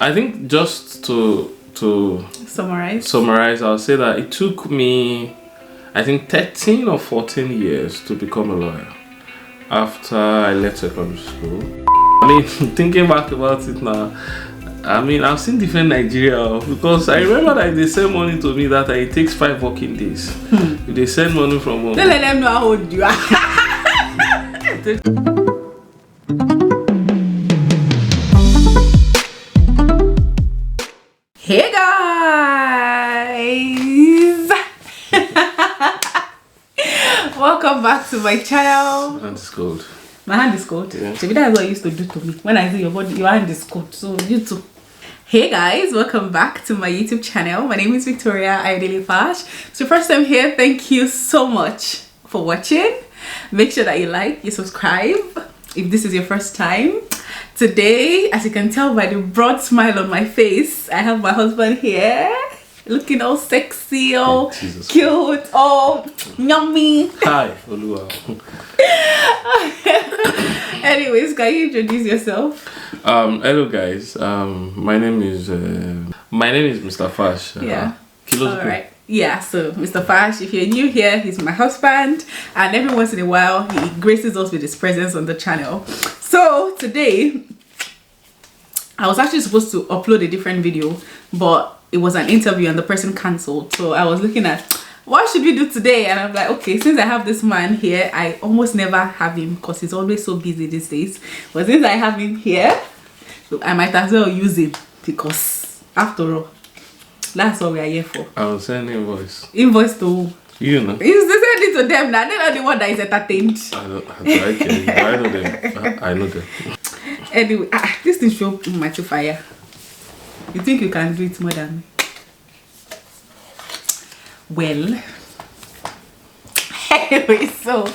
I think just to summarize, I'll say that it took me, I think 13 or 14 years to become a lawyer after I left secondary school. I mean, thinking back about it now, I mean, I've seen different Nigeria because I remember that they send money to me that it takes 5 working days. If they send money from home, don't let them know how old you are. Hey guys! Welcome back to my channel. My hand is cold. My hand is cold? Yeah. So that's what you used to do to me. When I see your body, your hand is cold. So you too. Hey guys, welcome back to my YouTube channel. My name is Victoria Fash. So first time here, thank you so much for watching. Make sure that you like, you subscribe if this is your first time. Today, as you can tell by the broad smile on my face, I have my husband here, looking all sexy, all cute, all yummy. Hi, Olua. Anyways, can you introduce yourself? Hello guys. My name is Mr. Fash. Yeah. Kilos all right. Yeah, so Mr. Fash, if you're new here, he's my husband, and every once in a while he graces us with his presence on the channel. So today I was actually supposed to upload a different video, but it was an interview and the person cancelled. So I was looking at what should we do today, and I'm like, okay, since I have this man here, I almost never have him because he's always so busy these days, but since I have him here, I might as well use him, because after all, that's what we are here for. I will send invoice. Invoice to who? You know. You send it to them now. They're not the one that is entertained. I know them. I know them. Anyway, this thing show much fire. You think you can do it more than me? Well, anyway, so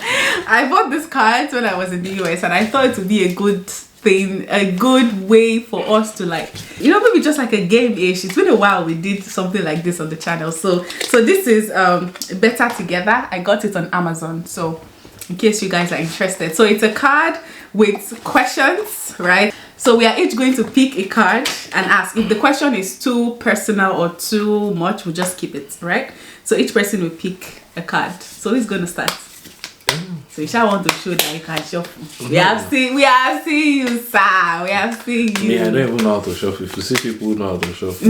I bought this card when I was in the US, and I thought it would be a good thing, a good way for us to, like, you know, maybe just like a game-ish. It's been a while we did something like this on the channel. So this is Better Together. I got it on Amazon, so in case you guys are interested. So it's a card with questions, right? So we are each going to pick a card and ask. If the question is too personal or too much, we'll just keep it, right? So each person will pick a card. So who's going to start? So you shall want to show that you can shuffle. We have seen you, sir. We have seen you. Me, I don't even know how to shuffle. If you see people who know how to shuffle,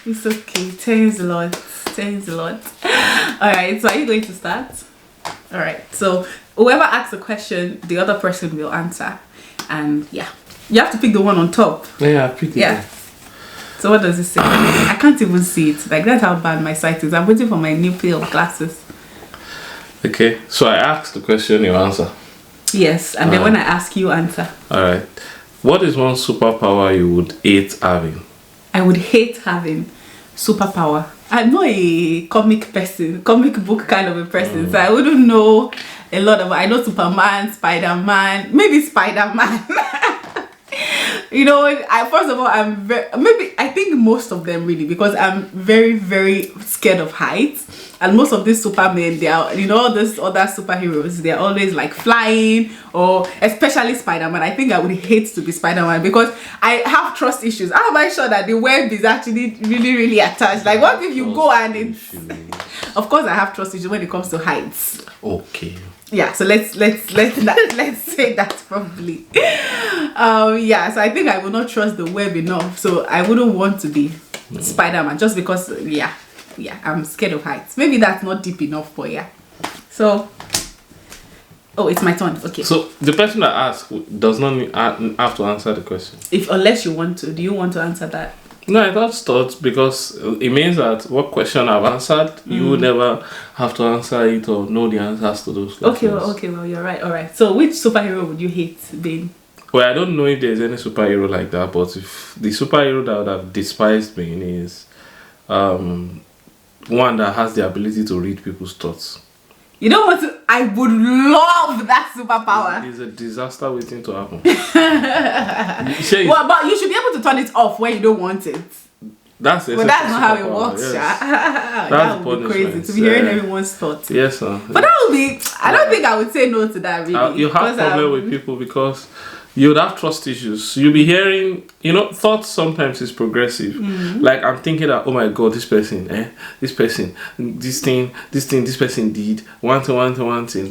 it's okay. Thanks a lot. Thanks a lot. Alright, so are you going to start? Alright, so whoever asks a question, the other person will answer. And yeah, you have to pick the one on top. Yeah, pick it. Yeah. So what does it say? I can't even see it. Like, that's how bad my sight is. I'm waiting for my new pair of glasses. Okay, so I ask the question, you answer. Yes, and then when I ask, you answer. Alright. What is one superpower you would hate having? I would hate having superpower. I'm not a comic book kind of a person, so I wouldn't know a lot about. I know Superman, Spider-Man, maybe Spider-Man. You know, first of all, I think most of them really, because I'm very, very scared of heights. And most of these Supermen, they are, you know, all these other superheroes, they're always like flying, or especially Spider-Man. I think I would hate to be Spider-Man because I have trust issues. How am I sure that the web is actually really, really attached? Like, what if you go and it's... Of course, I have trust issues when it comes to heights. Okay. Yeah, so let's say that probably. Yeah, so I think I will not trust the web enough, so I wouldn't want to be Spider-Man just because, yeah, I'm scared of heights. Maybe that's not deep enough, but yeah. So, oh, it's my turn. Okay. So the person that asks does not have to answer the question. Unless you want to. Do you want to answer that? No, I thought because it means that what question I've answered, you will never have to answer it or know the answers to those questions. Okay, well, you're right. All right. So which superhero would you hate being? Well, I don't know if there's any superhero like that, but if the superhero that would have despised me is one that has the ability to read people's thoughts. You don't want to... I would love that superpower. It's a disaster waiting to happen. Well, but you should be able to turn it off when you don't want it. That's not how it works. Yes. That would be crazy to be hearing everyone's thoughts. Yes, sir. But that would be... I don't think I would say no to that, really. You have problem with people because you would have trust issues. You'll be hearing, thoughts sometimes is progressive. Like I'm thinking that, oh my God, this person, this person did one thing.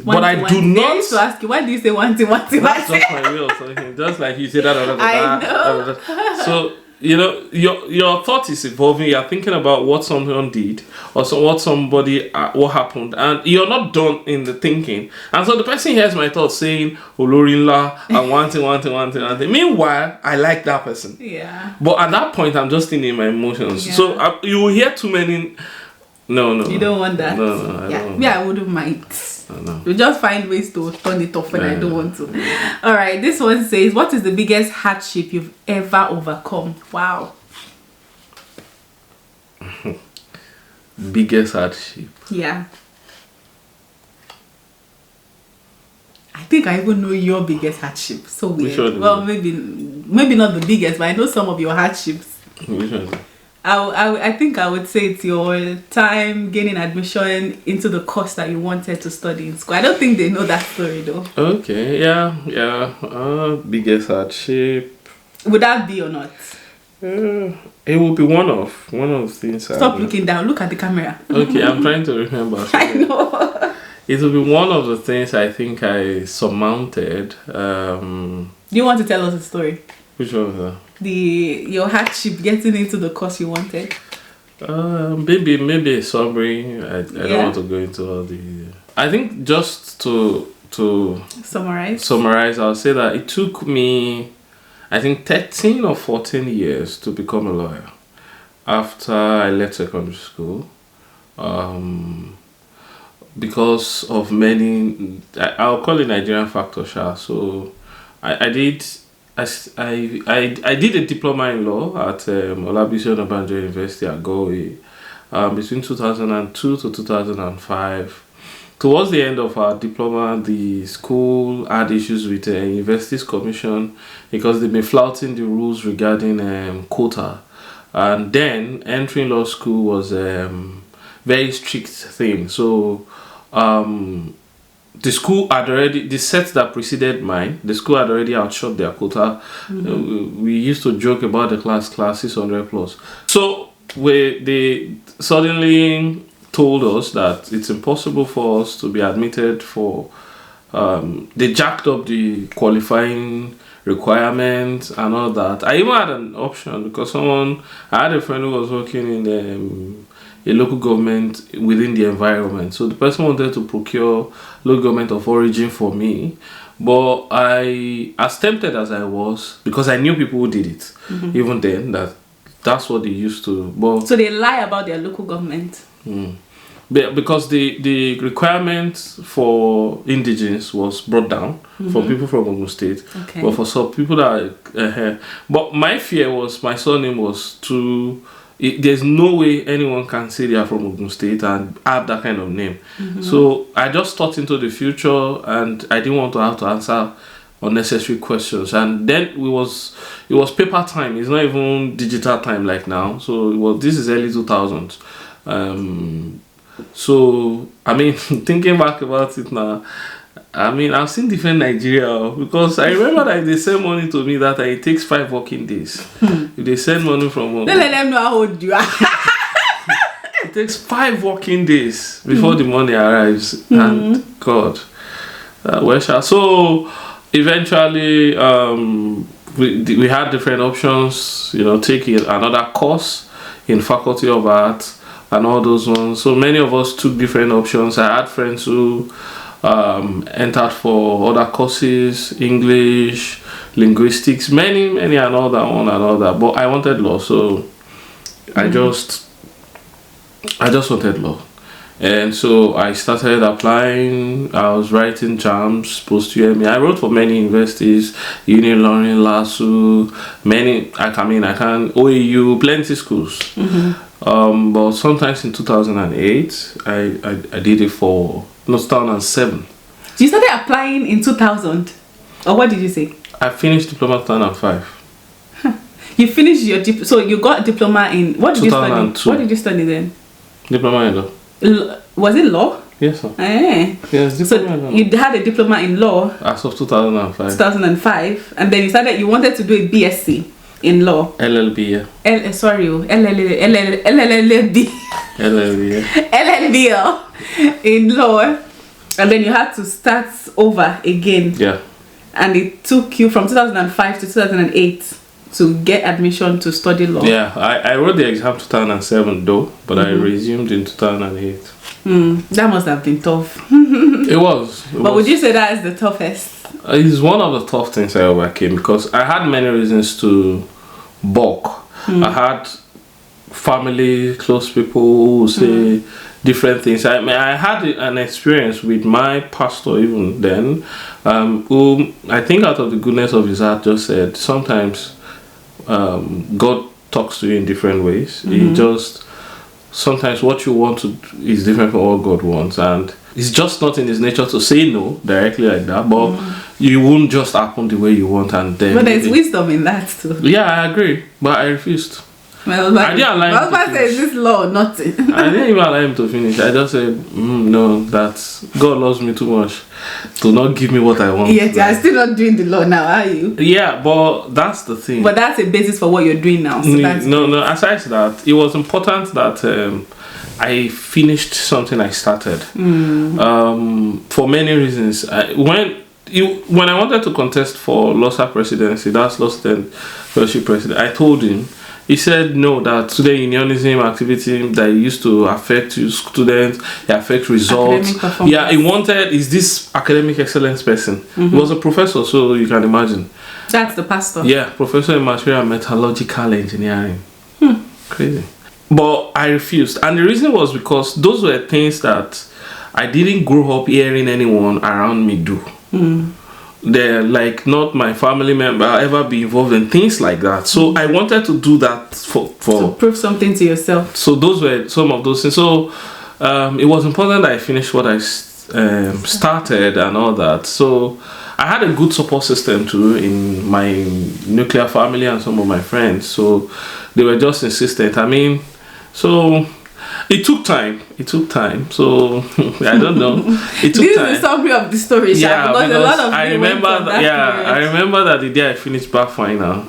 But I do not. I used to ask you, why do you say one thing? That's just my way of talking. Just like you say that. I know. So your thought is evolving. You're thinking about what someone did or what happened, and you're not done in the thinking. And so the person hears my thoughts saying Olorinla and one thing. Meanwhile, I like that person. Yeah. But at that point, I'm just in my emotions. Yeah. So you will hear too many. No. You don't want that. No, I don't. I wouldn't mind. No. You just find ways to turn it off when I don't want to. All right, this one says, what is the biggest hardship you've ever overcome? Wow. Biggest hardship? Yeah. I think I even know your biggest hardship. So weird. Well, maybe not the biggest, but I know some of your hardships. Which one? I think I would say it's your time gaining admission into the course that you wanted to study in school. I don't think they know that story though. Okay, yeah. Biggest hardship. Would that be or not? It will be one of the things. Stop looking down. Look at the camera. Okay, I'm trying to remember. I know. It will be one of the things I think I surmounted. Do you want to tell us a story? Which one was that? Your hardship getting into the course you wanted. Maybe a summary. I don't want to go into all the. I think just to summarize, I'll say that it took me, I think 13 or 14 years to become a lawyer after I left secondary school. Because of many, I'll call it Nigerian factor. So I did a diploma in law at Olabisi Onabanjo University at Galway between 2002 to 2005. Towards the end of our diploma, the school had issues with the Universities Commission because they've been flouting the rules regarding quota. And then entering law school was a very strict thing. So the school had already, the set that preceded mine, the school had already outshot their quota. We used to joke about the class 600 plus. So they suddenly told us that it's impossible for us to be admitted for, they jacked up the qualifying requirements and all that. I even had an option because I had a friend who was working in a local government within the environment. So the person wanted to procure local government of origin for me. But as tempted as I was, because I knew people who did it, even then, that's what they used to. But so they lie about their local government? Because the requirement for indigenes was brought down for people from Ogun State. Okay. But for some people that but my fear was my surname was too. There's no way anyone can say they are from Ogun State and have that kind of name. So I just thought into the future, and I didn't want to have to answer unnecessary questions. And then it was paper time. It's not even digital time like now. So this is early 2000s. So I mean, thinking back about it now, I mean, I've seen different Nigeria because I remember that if they send money to me that it takes 5 working days. If they send money from home, don't let them know how old you are. It takes 5 working days before the money arrives. And God, so eventually we had different options. Taking another course in Faculty of Art and all those ones. So many of us took different options. I had friends who entered for other courses, English, linguistics, many and all that. But I wanted law, so I just wanted law. And so I started applying. I was writing jams, post-UME. I wrote for many universities, Union Learning, LASU, OAU, plenty schools. But sometimes in 2008, I did it for 2007. So you started applying in 2000? Or what did you say? I finished diploma 2005. You finished your so you got diploma in, what did you study? What did you study then? Diploma in law. Was it law? Yes, sir. Yes, so you had a diploma in law as of 2005. 2005, and then you wanted to do a BSc in law. LLB, yeah. LLB. LLB, yeah. LLB in law, and then you had to start over again. Yeah. And it took you from 2005 to 2008 to get admission to study law. Yeah, I wrote the exam 2007 though, but I resumed in 2008. That must have been tough. It was. But would you say that is the toughest? It's one of the tough things I overcame because I had many reasons to balk. I had family, close people who say different things. I had an experience with my pastor even then, who I think out of the goodness of his heart just said sometimes God talks to you in different ways. He just sometimes what you want to is different from what God wants, and it's just not in his nature to say no directly like that, but you won't just happen the way you want, and then but there's wisdom in that too. Yeah, I agree, but I refused. Well, I didn't allow him to finish. Is this law nothing? I didn't even allow him to finish. I just said, no, that's God loves me too much to not give me what I want. Yes, you're still not doing the law now, are you? Yeah, but that's the thing. But that's a basis for what you're doing now. So no. Aside from that, it was important that I finished something I started. For many reasons. When I wanted to contest for LOSA presidency, that's Law Student Fellowship President, I told him. He said no, that today unionism activity that used to affect you students, it affect results. Yeah, he wanted is this academic excellence person. He was a professor, so you can imagine. That's the pastor. Yeah, professor in material and metallurgical engineering. Crazy. But I refused, and the reason was because those were things that I didn't grow up hearing anyone around me do. They're like not my family member ever be involved in things like that, so I wanted to do that for to prove something to yourself. So those were some of those things. So it was important that I finished what I started and all that. So I had a good support system too in my nuclear family and some of my friends, so they were just insistent. I mean, so it took time. So I don't know. It took time. This is the summary of the story, yeah, because a lot of I remember that. Yeah, I remember that the day I finished back final,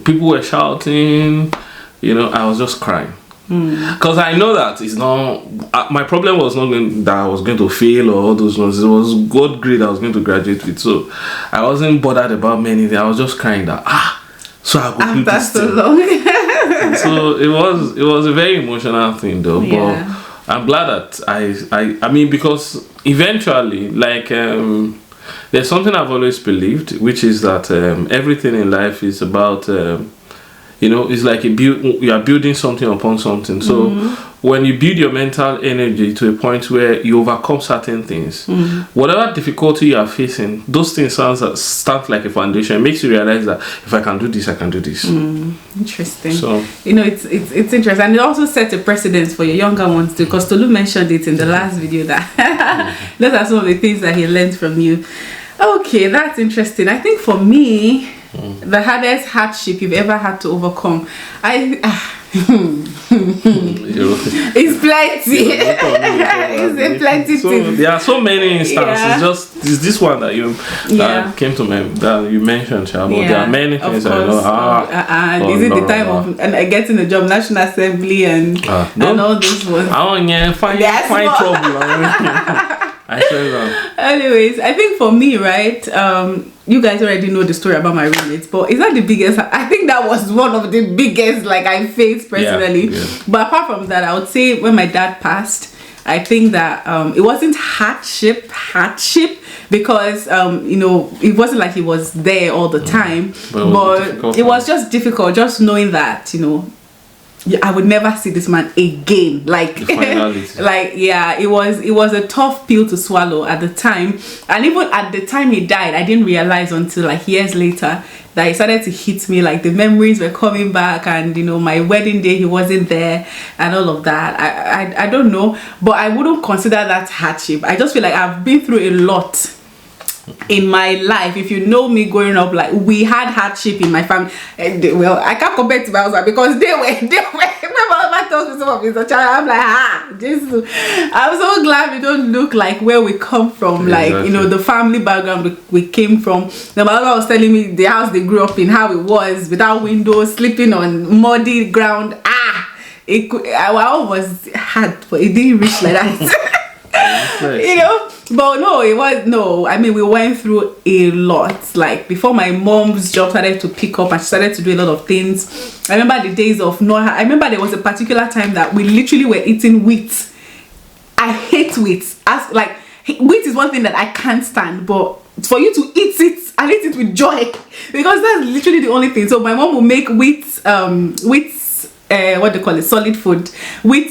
people were shouting. You know, I was just crying because I know that it's not. My problem was not that I was going to fail or all those ones. It was God grade I was going to graduate with. So I wasn't bothered about many things. I was just crying that so I could do this so long. So it was a very emotional thing though, but I'm glad that I mean, because eventually, like there's something I've always believed, which is that everything in life is about it's like you are building something upon something. So when you build your mental energy to a point where you overcome certain things, whatever difficulty you are facing, those things start like a foundation. It makes you realize that if I can do this, I can do this. Interesting. So it's interesting, and it also sets a precedence for your younger ones too, because Tolu mentioned it in the last video that those are some of the things that he learned from you. Okay, that's interesting. I think for me, the hardest hardship you've ever had to overcome, it's plenty. It's plenty. So there are so many instances. Just is this one that came to me that you mentioned, but there are many things I know. Is it the time of getting a job, National Assembly, and all those ones? Find trouble. I say that. Anyways, I think for me, right, you guys already know the story about my roommates, but is that the biggest? I think that was one of the biggest I faced personally. But apart from that, I would say when my dad passed, I think that it wasn't hardship because it wasn't like he was there all the time, but it was just difficult, just knowing that I would never see this man again. It was a tough pill to swallow at the time, and even at the time he died, I didn't realize until years later that it started to hit me. The memories were coming back, and my wedding day he wasn't there, and all of that. I don't know, but I wouldn't consider that hardship. I just feel like I've been through a lot in my life, if you know me growing up, like we had hardship in my family. Well, I can't compare to my husband because they were remember my tells me some of his child, I'm like, Jesus. I'm so glad we don't look like where we come from, like the family background we came from. The mother was telling me the house they grew up in, how it was without windows, sleeping on muddy ground. Our was hard, but it didn't reach like that. But I mean, we went through a lot. Like before my mom's job started to pick up and she started to do a lot of things. I remember the days of I remember there was a particular time that we literally were eating wheat. I hate wheat. Wheat is one thing that I can't stand, but for you to eat it and eat it with joy, because that's literally the only thing. So my mom will make wheat what they call it, solid food, wheat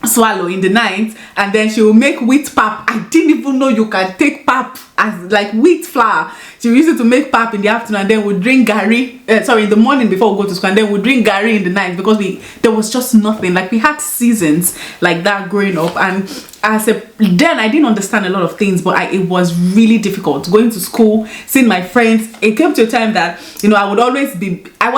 swallow in the night, and then she will make wheat pap. I didn't even know you can take pap as like wheat flour. She used it to make pap in the afternoon, and then we'll drink gari in the morning before we go to school, and then we'll drink gari in the night, because there was just nothing. Like we had seasons like that growing up, and then I didn't understand a lot of things, but it was really difficult going to school, seeing my friends. It came to a time that I would always be, I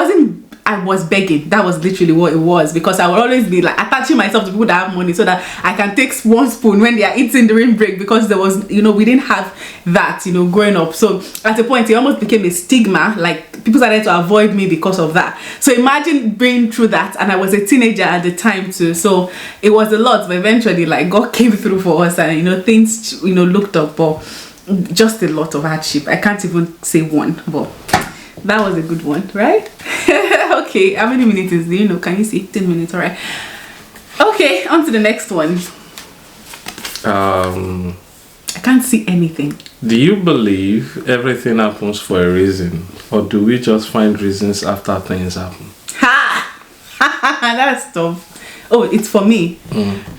was begging. That was literally what it was, because I would always be like attaching myself to people that have money so that I can take one spoon when they are eating during break, because there was, we didn't have that, growing up. So at a point, it almost became a stigma. Like people started to avoid me because of that. So imagine being through that, and I was a teenager at the time too. So it was a lot, but eventually, like God came through for us, and things, looked up, but just a lot of hardship. I can't even say one, but that was a good one, right? Okay, how many minutes is it? Can you see? 10 minutes, all right. Okay, on to the next one. I can't see anything. Do you believe everything happens for a reason, or do we just find reasons after things happen? That's tough. Oh, it's for me.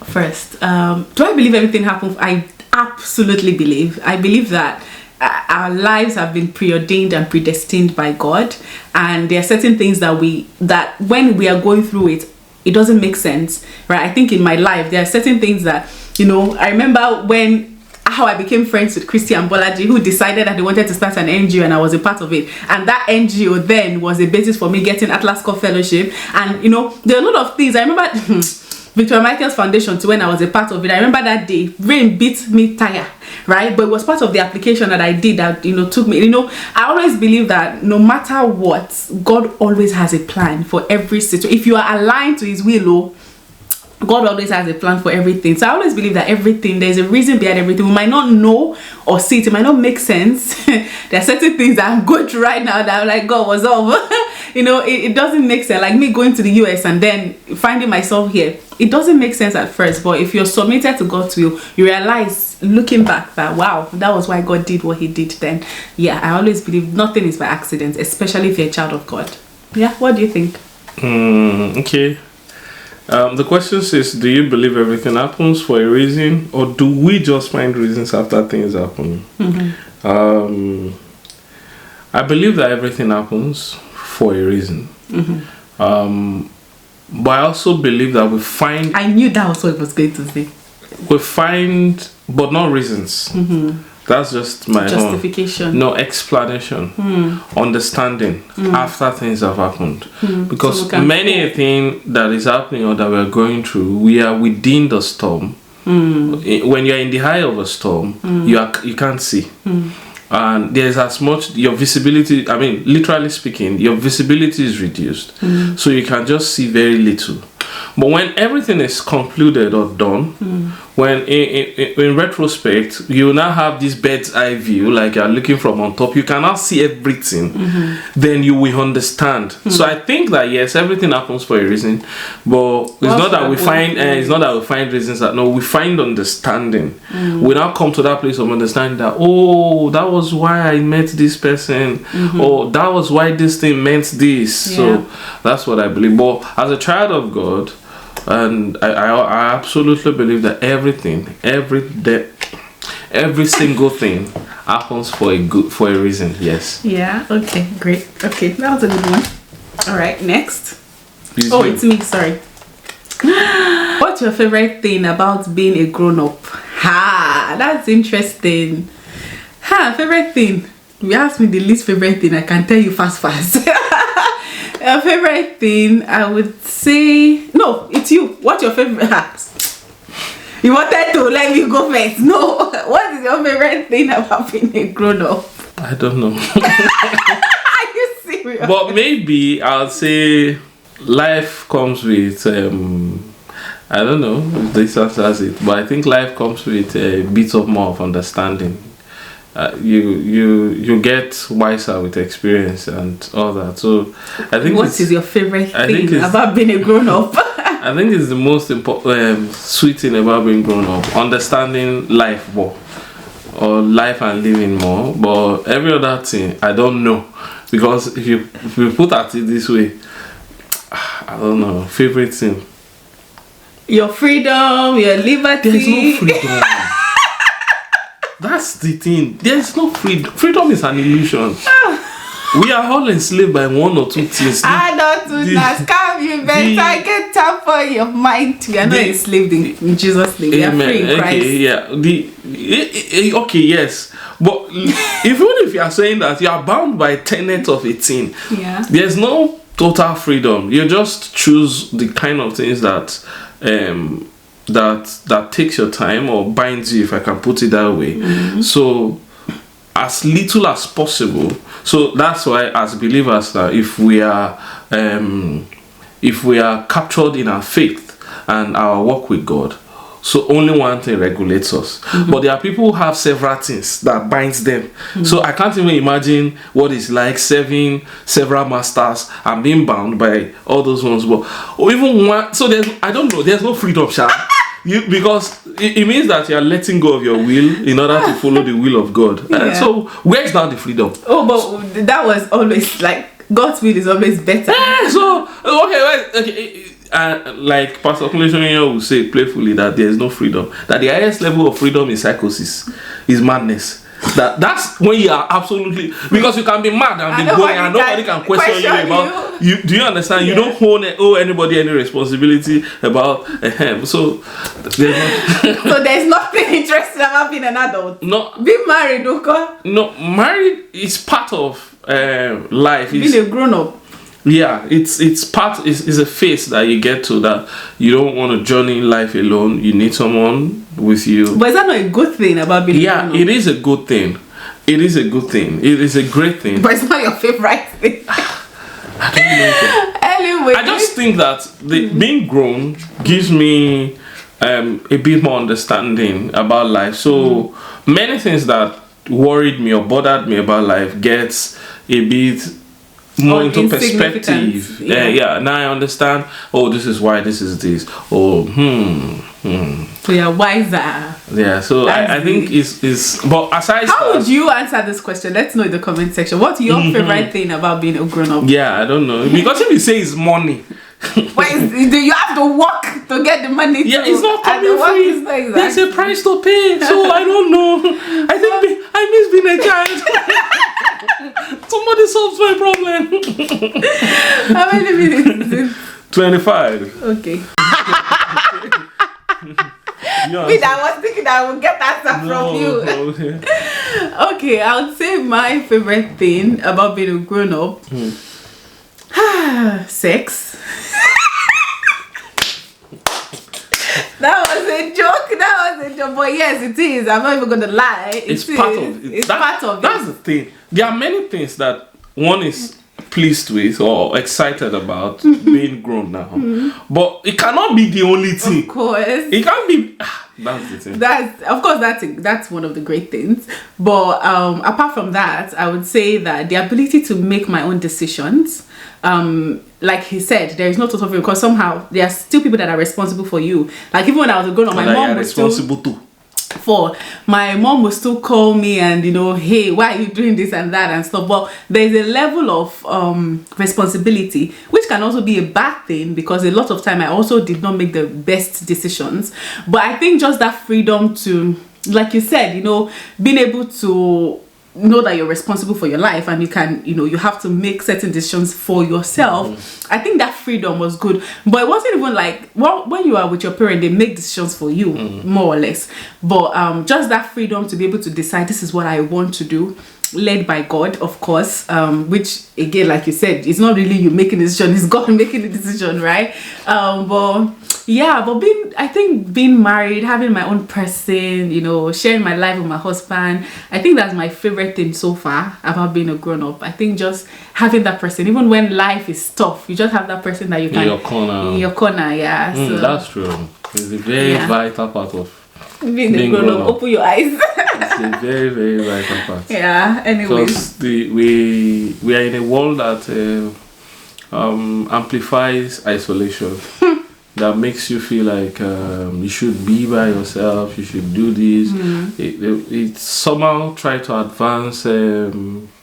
First, do I believe everything happens? I absolutely believe. I believe that our lives have been preordained and predestined by God, and there are certain things that when we are going through it doesn't make sense, right? I think in my life there are certain things that I remember how I became friends with Christy and Bolaji, who decided that they wanted to start an NGO, and I was a part of it, and that NGO then was a basis for me getting Atlas Corps Fellowship. And there are a lot of things I remember. Victoria Michael's Foundation too, when I was a part of it. I remember that day, rain beat me tire, right? But it was part of the application that I did that, took me, I always believe that no matter what, God always has a plan for every situation. If you are aligned to his will, God always has a plan for everything. So I always believe that there's a reason behind everything. We might not know or see it might not make sense. There are certain things that I'm going through right now that I'm like, God, what's up? It doesn't make sense. Like me going to the US and then finding myself here. It doesn't make sense at first, but if you're submitted to God's will, you realize, looking back, that wow, that was why God did what he did then. Yeah, I always believe nothing is by accident, especially if you're a child of God. Yeah, what do you think? Okay. The question says, do you believe everything happens for a reason, or do we just find reasons after things happen? I believe that everything happens for a reason. But I also believe that we find... I knew that was what I was going to say. We find, but not reasons. That's just my justification. No explanation. Understanding after things have happened. Because so many a thing that is happening or that we are going through, we are within the storm. When you are in the eye of a storm, you can't see. And there's as much, your visibility, I mean, literally speaking, your visibility is reduced. So you can just see very little. But when everything is concluded or done, when in retrospect, you now have this bird's eye view, like you're looking from on top, you can now see everything, then you will understand. So I think that yes, everything happens for a reason, but it's not that we find reasons. That no, we find understanding. We now come to that place of understanding that, oh, that was why I met this person, or that was why this thing meant this. So that's what I believe. But as a child of God, and I absolutely believe that every single thing happens for a reason. Yes. Yeah. Okay. Great. Okay, that was a good one. All right. Next. It's me. Sorry. What's your favorite thing about being a grown-up? That's interesting. Favorite thing. You asked me the least favorite thing. I can tell you fast. A favorite thing, I would say. No, it's you. What's your favorite? You wanted to let me go first. No. What is your favorite thing about being a grown up? I don't know. Are you serious? But maybe I'll say life comes with I don't know if this answers it, but I think life comes with a bit of more of understanding. You get wiser with experience and all that. So I think what is your favorite thing about being a grown up? I think it's the most important sweet thing about being grown up, understanding life more, or life and living more. But every other thing I don't know, because if you put at it this way, I don't know. Favorite thing. Your freedom, your liberty. There's no freedom. That's the thing. There's no freedom. Freedom is an illusion. We are all enslaved by one or two things. I don't do that. Scam you better get up for your mind. We are not enslaved in Jesus' name. We are free in Christ. Okay, yeah. Okay, yes. But even if you are saying that you are bound by tenets of a thing, there's no total freedom. You just choose the kind of things that that takes your time or binds you, if I can put it that way. So as little as possible. So that's why as believers, if we are captured in our faith and our walk with God, so only one thing regulates us. But there are people who have several things that binds them. So I can't even imagine what it's like serving several masters and being bound by all those ones. But or even one. So I don't know. There's no freedom, Sha. Because it means that you are letting go of your will in order to follow the will of God. So where's now the freedom? Oh, but that was always like God's will is always better. Okay. Like Pastor Kunle will say playfully that there is no freedom. That the highest level of freedom is psychosis, is madness. That's when you are absolutely, because you can be mad and be going and nobody can question you about you. Do you understand? You don't owe anybody any responsibility about so there's nothing interesting about being an adult. No, being married, okay? No, married is part of life. Being a grown up. Yeah, it's a phase that you get to, that you don't want to journey life alone. You need someone with you. But is that not a good thing about being alone? It is a good thing. It is a good thing. It is a great thing. But it's not your favorite thing. I don't know. Anyway, I just think that being grown gives me a bit more understanding about life. So many things that worried me or bothered me about life gets a bit more into perspective. Now I understand. Oh, this is why this is this. Oh, So you're wiser. Yeah. So I think it's. But aside, how would you answer this question? Let's know in the comment section. What's your favorite thing about being a grown up? Yeah, I don't know, because if you say it's money. You have to work to get the money. Yeah, it's not coming free. Exactly. There's a price to pay. So I don't know. I miss being a child. Somebody solves my problem. How many minutes is it? 25. Okay. I was thinking I would get that from you. Okay, I would say my favorite thing about being a grown up. Sex. That was a joke. But yes, it is. I'm not even gonna lie. It's part of it. That's the thing. There are many things that one is pleased with or excited about being grown now, but it cannot be the only thing. Of course, it can't be. That's the thing. That's one of the great things. But apart from that, I would say that the ability to make my own decisions. Like he said, there is no total freedom, because somehow there are still people that are responsible for you. Like even when I was a grown up, my mom was responsible too. My mom would still call me and hey, why are you doing this and that and stuff. But there's a level of responsibility, which can also be a bad thing, because a lot of time I also did not make the best decisions. But I think just that freedom to, like you said, being able to know that you're responsible for your life, and you can, you have to make certain decisions for yourself. I think that freedom was good, but it wasn't even like, well, when you are with your parent, they make decisions for you, more or less. But just that freedom to be able to decide, this is what I want to do, led by God, of course, which again, like you said, it's not really you making a decision, it's God making the decision, right? But being married, having my own person, sharing my life with my husband, I think that's my favorite thing so far about being a grown-up. I think just having that person, even when life is tough, you just have that person that you can in your corner. Yeah, so that's true. It's a very vital part of being a grown-up. Open your eyes. It's a very, very vital part. Yeah. Anyways, because we are in a world that amplifies isolation. That makes you feel like you should be by yourself, you should do this. It somehow try to advance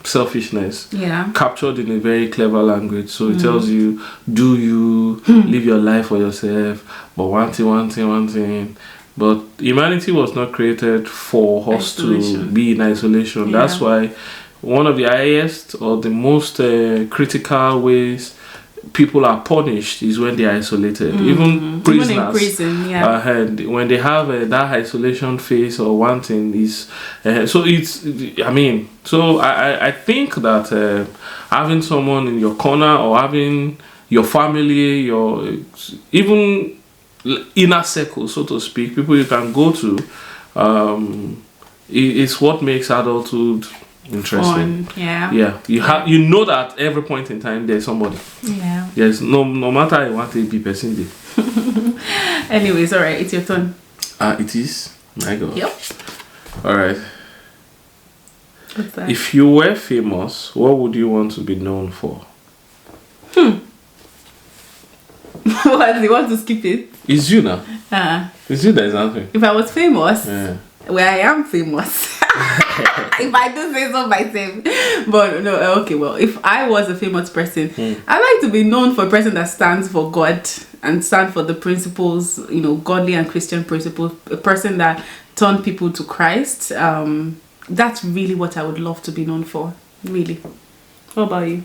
selfishness, captured in a very clever language. So it tells you, do you live your life for yourself, but one thing. But humanity was not created for us to be in isolation. That's why one of the highest or the most critical ways people are punished is when they are isolated. Even prisoners, even in prison, when they have that isolation phase or one thing is so I think that having someone in your corner or having your family, your even inner circle, so to speak, people you can go to, it's what makes adulthood interesting. Fun. You know that at every point in time there's somebody. There's no matter what a be person day. Anyways, all right, it's your turn. It is. My God. Yep. All right. What's that? If you were famous, what would you want to be known for? What, you want to skip it? It's you now. It's you that is answering. If I was famous, well, I am famous. If I do say so myself. But no, okay, well, if I was a famous person, I like to be known for a person that stands for God and stand for the principles, godly and Christian principles, a person that turned people to Christ. That's really what I would love to be known for, really. What about you?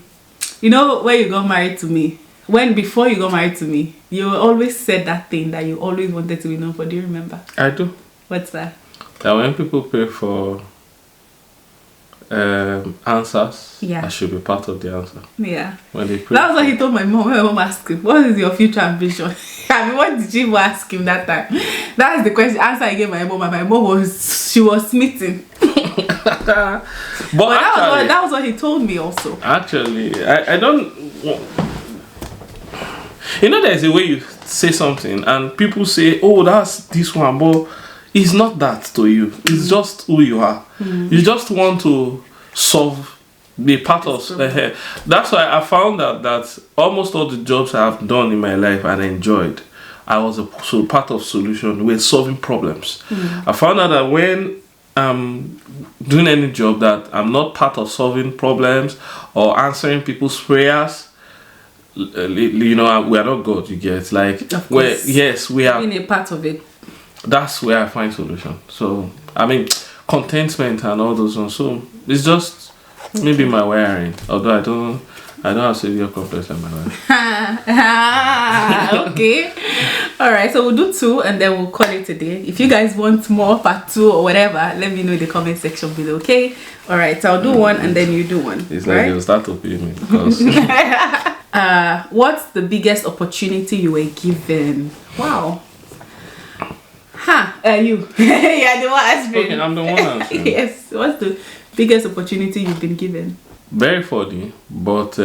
When you got married to me, before you got married to me, you always said that thing that you always wanted to be known for. Do you remember? I do. What's that? That when people pay for answers, I should be part of the answer. Yeah. When they pray. That was what he told my mom. When my mom asked him, what is your future ambition? What did you ask him that time? That's the answer I gave my mom, and my mom was smitten. but that was what he told me also. Actually, I don't. There's a way you say something and people say, oh, that's this one, but it's not that to you. It's just who you are. You just want to be part of. That's why I found out that almost all the jobs I have done in my life and enjoyed, I was part of solution. We're solving problems. I found out that when I'm doing any job that I'm not part of solving problems or answering people's prayers, we are not God. You get like where we are being a part of it. That's where I find solution. So contentment and all those ones. So it's just maybe my wiring. Although I don't have severe complex like my wife. Okay. Alright, so we'll do 2 and then we'll call it a day. If you guys want more part 2 or whatever, let me know in the comment section below, okay? Alright, so I'll do 1 and then you do 1. It's like you'll start to pay me because what's the biggest opportunity you were given? Wow. You. Yeah, the one answering. Okay, I'm the one answering. Yes. What's the biggest opportunity you've been given? Very funny, but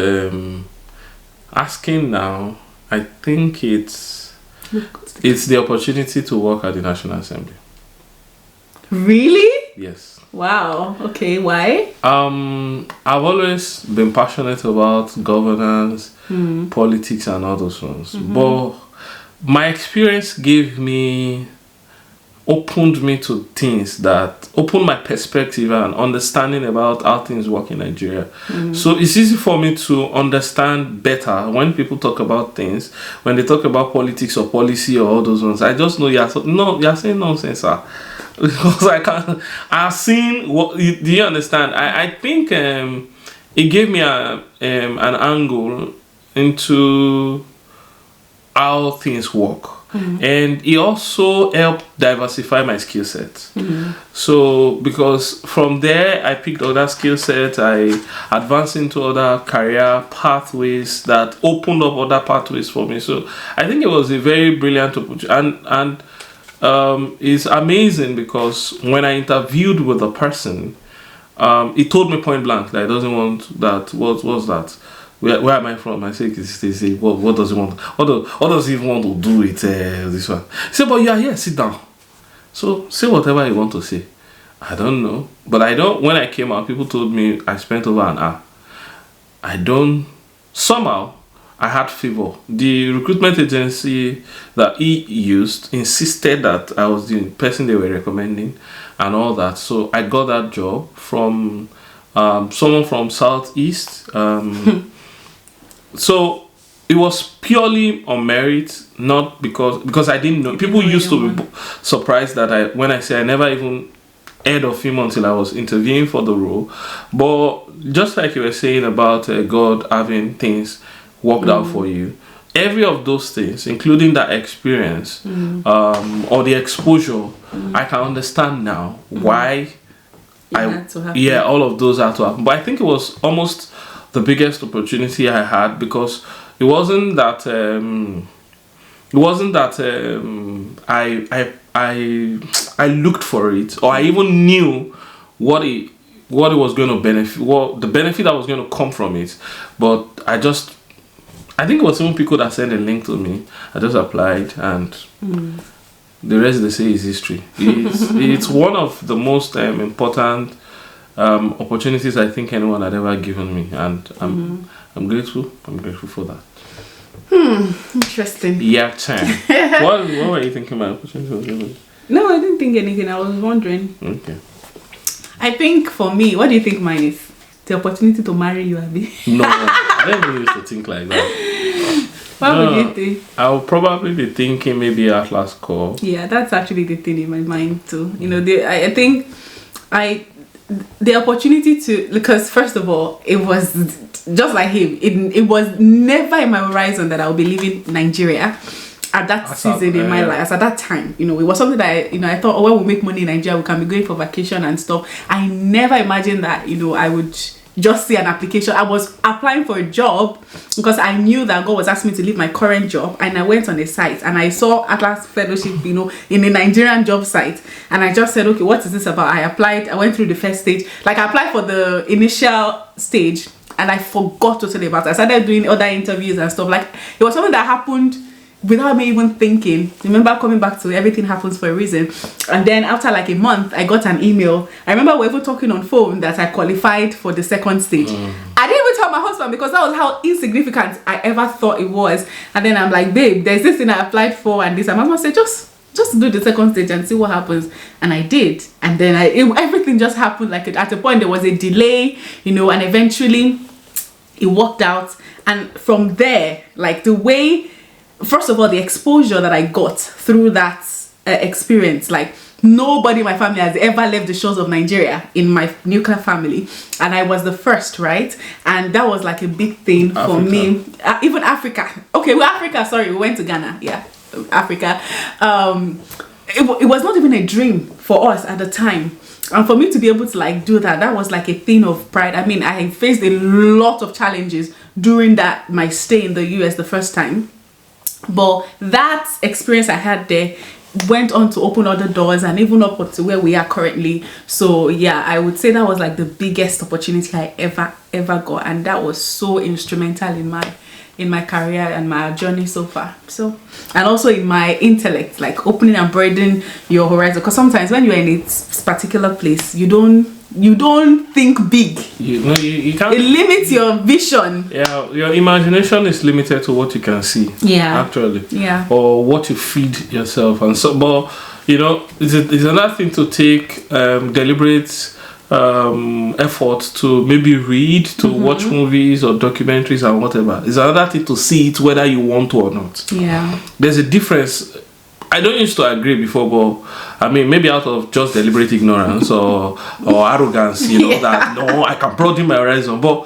asking now, I think it's the opportunity to work at the National Assembly. Really? Yes. Wow. Okay. Why? I've always been passionate about governance, politics, and all those ones. But my experience opened me to things that opened my perspective and understanding about how things work in Nigeria. So it's easy for me to understand better when people talk about things, when they talk about politics or policy or all those ones. I just know you're saying nonsense, sir. because I've seen what. Do you understand? I think it gave me an angle into how things work. And it also helped diversify my skill set. So because from there I picked other skill sets, I advanced into other career pathways that opened up other pathways for me. So I think it was a very brilliant opportunity, and it's amazing because when I interviewed with the person, he told me point blank that he doesn't want that. What was that? Where am I from? I say, what does he want? What does he even want to do with this one? He said, but you are here, sit down. So say whatever you want to say. I don't know. But when I came out, people told me I spent over an hour. Somehow, I had favor. The recruitment agency that he used insisted that I was the person they were recommending and all that. So I got that job from someone from Southeast. So it was purely on merit, not because I didn't know. People used to be surprised that when I say I never even heard of him until I was interviewing for the role. But just like you were saying about God having things worked out for you, every of those things, including that experience or the exposure, I can understand now why all of those had to happen. But I think it was almost the biggest opportunity I had, because it wasn't that I looked for it, or I even knew what it was going to benefit, what the benefit that was going to come from it. But I think it was some people that sent a link to me. I just applied, and the rest they say is history. It's one of the most important opportunities I think anyone had ever given me, and I'm grateful. I'm grateful for that. Interesting. Yeah, Chan. What were you thinking about opportunities? No, I didn't think anything. I was wondering. Okay. I think for me, what do you think mine is? The opportunity to marry you, Hubby? No, I don't used to think like that. What would you think? I'll probably be thinking maybe Atlas Call. Yeah, that's actually the thing in my mind too. You know, I think the opportunity to, because first of all, it was just like him. It was never in my horizon that I would be leaving Nigeria at that season in my life. At that time, you know, it was something that I thought, when we make money in Nigeria, we can be going for vacation and stuff. I never imagined that, I would just see an application. I was applying for a job because I knew that God was asking me to leave my current job, and I went on a site and I saw Atlas Fellowship, in a Nigerian job site, and I just said, okay, what is this about? I applied. I went through the first stage. Like, I applied for the initial stage and I forgot totally about it. I started doing other interviews and stuff. Like, it was something that happened without me even thinking. Remember, coming back to everything happens for a reason. And then after like a month, I got an email. I remember we were even talking on phone that I qualified for the second stage. I didn't even tell my husband, because that was how insignificant I ever thought it was. And then I'm like, babe, there's this thing I applied for and this. And my mom said, just do the second stage and see what happens. And I did. And then everything just happened. Like, at a point there was a delay, and eventually it worked out. And from there, like, the way, first of all, the exposure that I got through that experience, like, nobody in my family has ever left the shores of Nigeria in my nuclear family, and I was the first, right? And that was like a big thing for me. Even Africa. Okay, Africa, sorry, we went to Ghana. Yeah, Africa. It was not even a dream for us at the time. And for me to be able to like do that was like a thing of pride. I mean, I faced a lot of challenges during my stay in the US the first time. But that experience I had there went on to open other doors, and even up to where we are currently. So yeah, I would say that was like the biggest opportunity I ever got, and that was so instrumental in my career and my journey so far. So, and also in my intellect, like opening and broadening your horizon, because sometimes when you're in a particular place, you don't think big. You can't. It limits your vision. Yeah, your imagination is limited to what you can see. Yeah, actually. Yeah. Or what you feed yourself, and so. But it's another thing to take deliberate effort to maybe read, to watch movies or documentaries and whatever. It's another thing to see it whether you want to or not. Yeah. There's a difference. I don't used to agree before, but I mean, maybe out of just deliberate ignorance or arrogance, you know, that no, I can broaden my horizon. But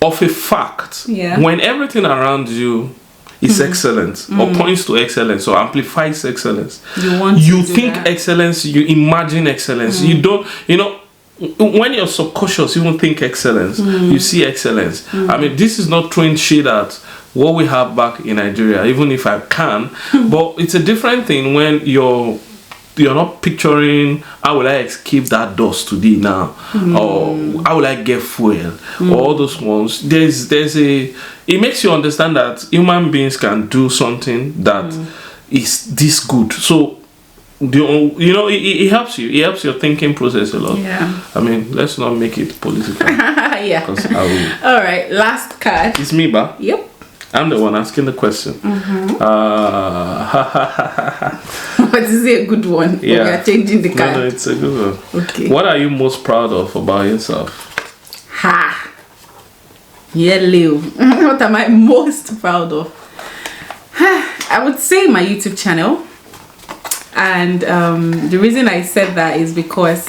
of a fact, when everything around you is excellence or points to excellence or amplifies excellence, you think excellence, you imagine excellence. You don't, you know, when you're subconscious, you won't think excellence. You see excellence. I mean, this is not throwing shade at what we have back in Nigeria, even if I can, but it's a different thing when you're not picturing how will I escape that dust today now, or how will I get fuel, or all those ones. There's it makes you understand that human beings can do something that is this good. So you know, it helps you. It helps your thinking process a lot. I mean, let's not make it political. All right, last card. It's me, ba. Yep. I'm the one asking the question. But is it a good one? Yeah. We are changing the card. No, it's a good one. Okay. What are you most proud of about yourself? Yeah, Leo. What am I most proud of? I would say my YouTube channel. And the reason I said that is because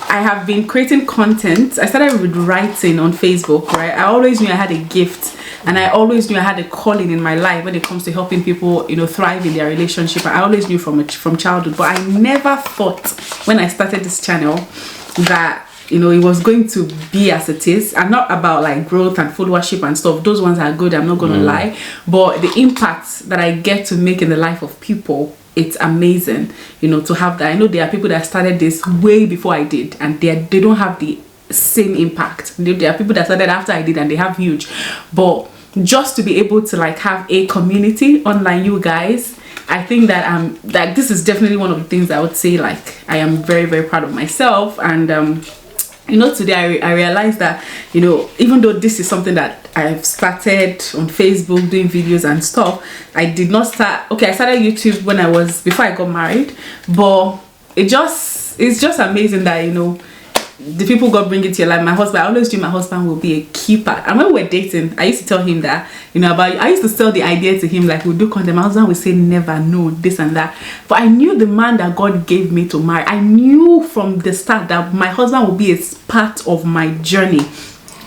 I have been creating content. I started with writing on Facebook, right? I always knew I had a gift, and I always knew I had a calling in my life when it comes to helping people, you know, thrive in their relationship. I always knew from childhood, but I never thought when I started this channel that, you know, it was going to be as it is. I'm not about like growth and followership and stuff. Those ones are good, I'm not gonna lie, but the impact that I get to make in the life of people, it's amazing, you know, to have that. I know there are people that started this way before I did, and they don't have the same impact. There are people that started after I did, and they have huge. But just to be able to like have a community online, you guys, I think that that this is definitely one of the things I would say like I am very, very proud of myself. And you know, today I realized that, you know, even though this is something that I've started on Facebook doing videos and stuff, I did not start. Okay, I started YouTube before I got married, but it's just amazing that, you know, the people God bring into your life. My husband, I always knew my husband will be a keeper. And when we were dating, I used to tell him that, you know, I used to sell the idea to him, like, we'll do content. My husband would say, never, no, this and that. But I knew the man that God gave me to marry. I knew from the start that my husband would be a part of my journey.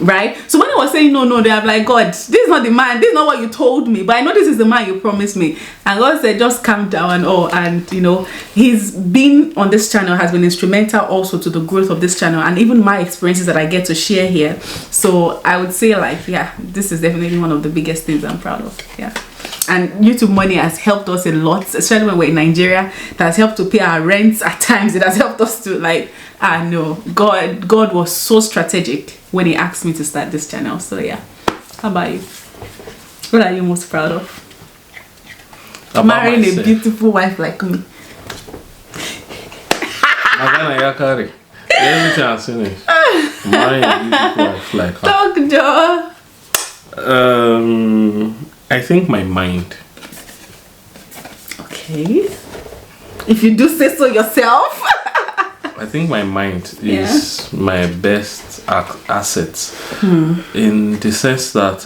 Right? So when I was saying no, they are like, God, this is not the man, this is not what you told me, but I know this is the man you promised me. And God said, just calm down and all. And you know, he's been on this channel, has been instrumental also to the growth of this channel, and even my experiences that I get to share here. So I would say like, yeah, this is definitely one of the biggest things I'm proud of. Yeah. And YouTube money has helped us a lot, especially when we're in Nigeria. It has helped to pay our rents at times. It has helped us to like, no, God was so strategic when he asked me to start this channel. So yeah. How about you? What are you most proud of? Marrying myself. A beautiful wife like me. Every chance in it. Marrying a beautiful wife like her. Talk, Joe. I think my mind. Okay. If you do say so yourself. I think my mind is my best asset in the sense that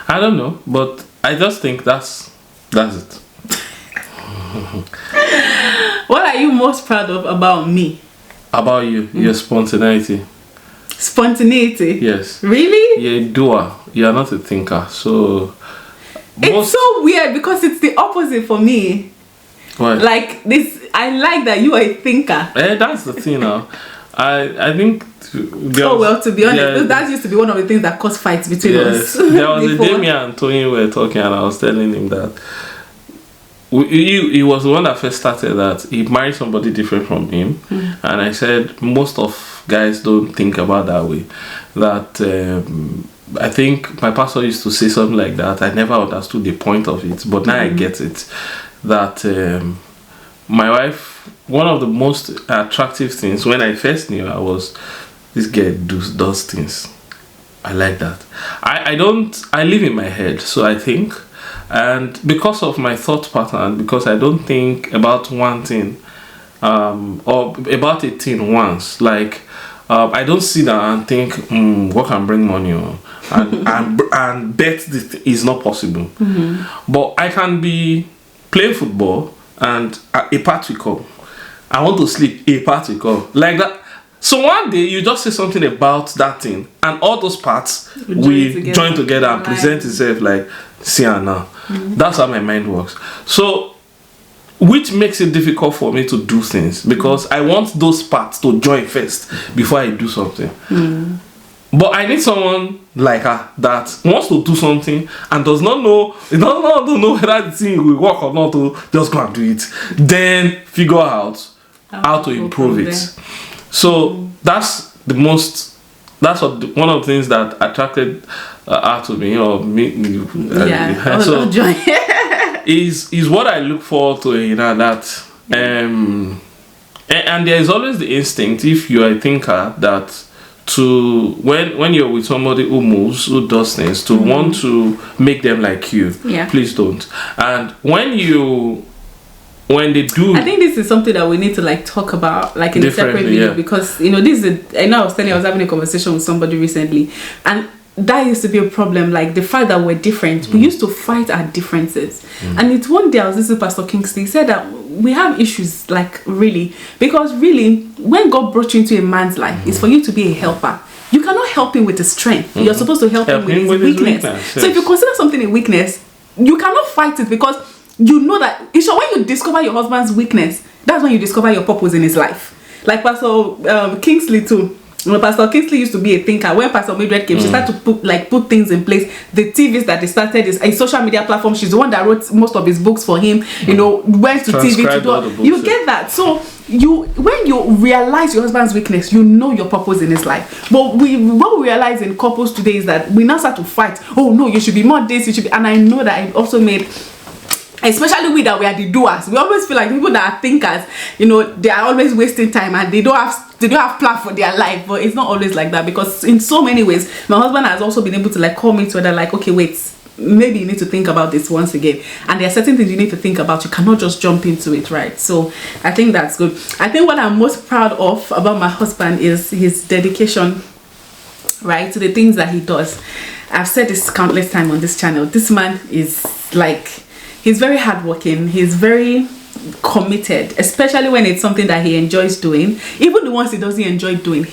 I don't know, but I just think that's it. What are you most proud of about me? About you, your spontaneity. Spontaneity? Yes. Really? You're a doer. You are not a thinker. So it's so weird because it's the opposite for me. What? Like this, I like that you are a thinker. That's the thing now. I think. To be honest, that used to be one of the things that caused fights between us. There was a day me and Tony were talking, and I was telling him that he was the one that first started that he married somebody different from him, and I said most of guys don't think about that way. That I think my pastor used to say something like that. I never understood the point of it, but now I get it. That my wife, one of the most attractive things when I first knew her was this girl does things. I like that. I live in my head, so I think, and because of my thought pattern, because I don't think about one thing or about a thing once, like I don't sit down and think, what can bring money on, and bet this is not possible. But I can be playing football and a part will come. I want to sleep, a part will come. Like that. So one day you just say something about that thing, and all those parts we join together and present itself like, see and now. That's how my mind works. So, which makes it difficult for me to do things, because I want those parts to join first before I do something. But I need someone like her that wants to do something and does not know whether the thing will work or not, to just go and do it. Then figure out how to improve it. So that's one of the things that attracted her to me, or so is what I look forward to, that and there is always the instinct, if you are a thinker, that to when you're with somebody who moves, who does things, to want to make them like you. Please don't. And when they do, I think this is something that we need to like talk about like in a separate video, because I was having a conversation with somebody recently, and that used to be a problem, like the fact that we're different. We used to fight our differences. And it's one day I was listening to Pastor Kingsley. He said that we have issues, like really, because really when God brought you into a man's life, it's for you to be a helper. You cannot help him with his strength. You're supposed to help him with his weakness. Yes. So if you consider something a weakness, you cannot fight it, because you know that when you discover your husband's weakness, that's when you discover your purpose in his life. Like Pastor Kingsley too. Pastor Kingsley used to be a thinker. When Pastor Mildred came, she started to put things in place. The TVs that they started is a social media platform. She's the one that wrote most of his books for him. Went to TV to do. You get that. So when you realize your husband's weakness, you know your purpose in his life. But what we realize in couples today is that we now start to fight. Oh no, you should be more this. You should be. And I know that I also made. Especially we that we are the doers, we always feel like people that are thinkers, they are always wasting time and they don't have plan for their life. But it's not always like that, because in so many ways my husband has also been able to like call me to other, like, okay, wait, maybe you need to think about this once again, and there are certain things you need to think about. You cannot just jump into it, right? So I think that's good. I think what I'm most proud of about my husband is his dedication, right, to the things that he does. I've said this countless times on this channel. This man is like, he's very hardworking. He's very committed, especially when it's something that he enjoys doing. Even the ones he doesn't enjoy doing,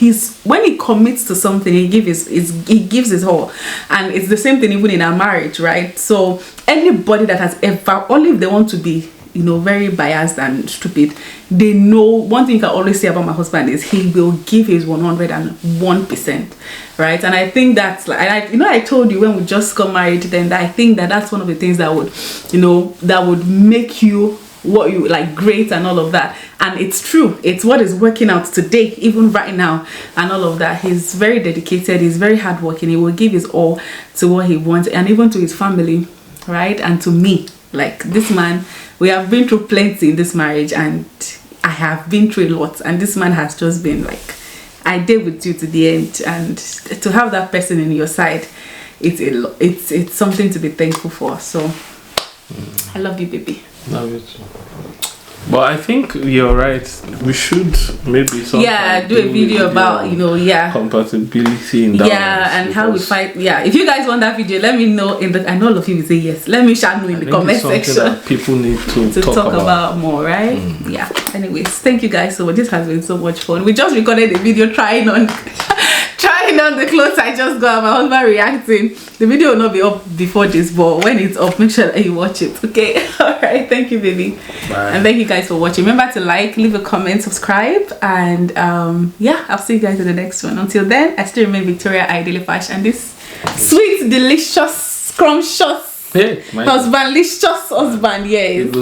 when he commits to something, he gives his all. And it's the same thing even in our marriage, right? So anybody that has ever, only if they want to be very biased and stupid, they know one thing I can always say about my husband is he will give his 101%, right? And I think that's like, I told you when we just got married then that I think that that's one of the things that would that would make you what you like, great and all of that. And it's true, it's what is working out today, even right now, and all of that. He's very dedicated, he's very hardworking, he will give his all to what he wants, and even to his family, right? And to me, like this man, we have been through plenty in this marriage, and I have been through a lot, and this man has just been like, I did with you to the end. And to have that person in your side, it's something to be thankful for. So I love you, baby. Love you too. But I think you're right. We should maybe do a video about compatibility in that and how we fight. If you guys want that video, let me know I know all of you will say yes. Let me know in the comment section. That people need to talk about more, right? Anyways, thank you guys so much. This has been so much fun. We just recorded a video trying on the clothes I just got. My husband reacting. The video will not be up before this, but when it's up, make sure that you watch it. Okay. All right. Thank you, baby. Bye. And thank you guys for watching. Remember to like, leave a comment, subscribe, and I'll see you guys in the next one. Until then, I still remain Victoria Ideally Fashion, and this sweet, delicious, scrumptious husband-licious husband. Yes.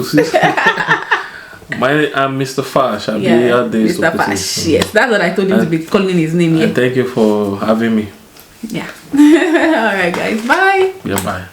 I'm Mr. Fash. I'll be out there. Mr. Fash. Yes, that's what I told him to be calling his name. Thank you for having me. Yeah. All right, guys. Bye. Yeah, bye.